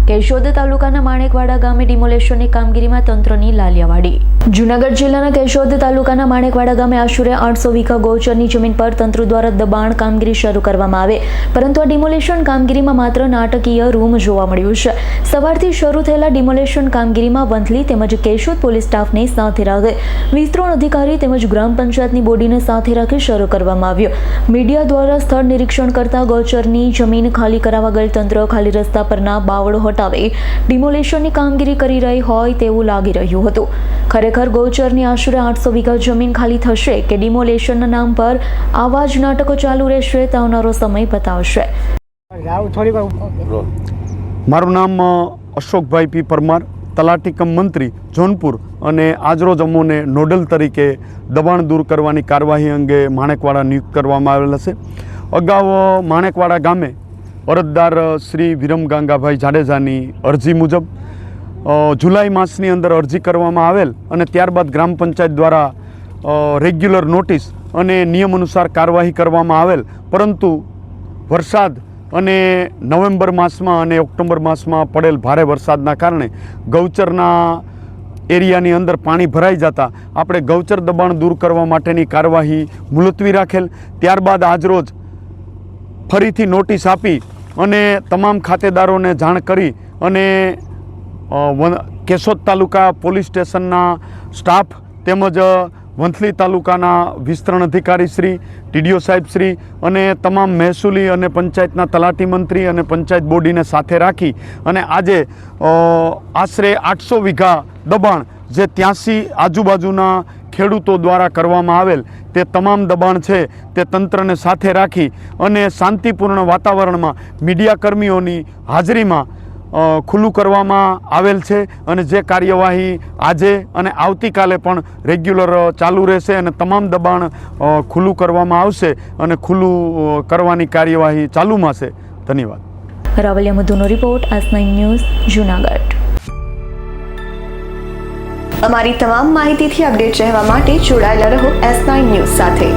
કેશોદ તાલુકાના માણેકવાડા ગામે ડિમોલેશનની કામગીરીમાં તંત્રની લાલિયાવાડી। જૂનાગઢ જિલ્લાના કેશોદ તાલુકાના માણેકવાડા ગામે આશરે 800 વીઘા ગૌચરની જમીન પર તંત્ર દ્વારા દબાણ કામગીરી શરૂ કરવામાં આવે, પરંતુ આ ડિમોલેશન કામગીરીમાં માત્ર નાટકીય રૂમ જોવા મળ્યું છે। સવારથી શરૂ થયેલા ડિમોલેશન કામગીરીમાં વંથલી તેમજ કેશોદ પોલીસ સ્ટાફને સાથે રાખી વિસ્તરણ અધિકારી તેમજ ગ્રામ પંચાયતની બોડીને સાથે રાખી શરૂ કરવામાં આવ્યો। મીડિયા દ્વારા સ્થળ નિરીક્ષણ કરતા ગૌચરની જમીન ખાલી કરાવવા ગયેલ તંત્ર ખાલી રસ્તા પરના બાવળો હટાવી ડિમોલેશનની કામગીરી કરી રહી હોય તેવું લાગી રહ્યું હતું। ખરેખર ગૌચરની આશરે 800 વીઘા જમીન ખાલી થશે કે ડિમોલેશનના નામ પર આવા જ નાટકો ચાલુ રહેશે તે આવનારો સમય બતાવશે। મારું નામ અશોકભાઈ પી પરમાર, તલાટી કમ મંત્રી જોનપુર, અને આજરોજ અમોને નોડલ તરીકે દબાણ દૂર કરવાની કાર્યવાહી અંગે માણેકવાડા નિયુક્ત કરવામાં આવેલ છે। અગાઉ માણેકવાડા ગામે અરજદાર શ્રી વિરમ ગાંગાભાઈ જાડેજાની અરજી મુજબ જુલાઈ માસની અંદર અરજી કરવામાં આવેલ અને ત્યારબાદ ગ્રામ પંચાયત દ્વારા રેગ્યુલર નોટિસ અને નિયમ અનુસાર કાર્યવાહી કરવામાં આવેલ, પરંતુ વરસાદ અને નવેમ્બર માસમાં અને ઓક્ટોબર માસમાં પડેલ ભારે વરસાદના કારણે ગૌચરના એરિયાની અંદર પાણી ભરાઈ જતા આપણે ગૌચર દબાણ દૂર કરવા માટેની કાર્યવાહી મુલતવી રાખેલ। ત્યારબાદ આજરોજ ફરીથી નોટિસ આપી અને તમામ ખાતેદારોને જાણ કરી અને કેશોદ તાલુકા પોલીસ સ્ટેશનના સ્ટાફ તેમજ વંથલી તાલુકાના વિસ્તરણ અધિકારી શ્રી, ટીડીઓ સાહેબ શ્રી અને તમામ મહેસૂલી અને પંચાયતના તલાટી મંત્રી અને પંચાયત બોડીને સાથે રાખી અને આજે આશરે 800 વીઘા દબાણ જે 83 આજુબાજુના ખેડૂતો દ્વારા કરવામાં આવેલ તે તમામ દબાણ છે તે તંત્રને સાથે રાખી અને શાંતિપૂર્ણ વાતાવરણમાં મીડિયા કર્મીઓની હાજરીમાં ખુલ્લું કરવામાં આવેલ છે અને જે કાર્યવાહી આજે અને આવતીકાલે પણ રેગ્યુલર ચાલુ રહેશે અને તમામ દબાણ ખુલ્લું કરવામાં આવશે અને ખુલ્લું કરવાની કાર્યવાહી ચાલુમાં છે। ધન્યવાદ। રાવલિયા મધુનો રિપોર્ટ, S9 ન્યૂઝ, જૂનાગઢ। અમારી તમામ માહિતીથી અપડેટ રહેવા માટે જોડાયેલા રહો S9 ન્યૂઝ સાથે।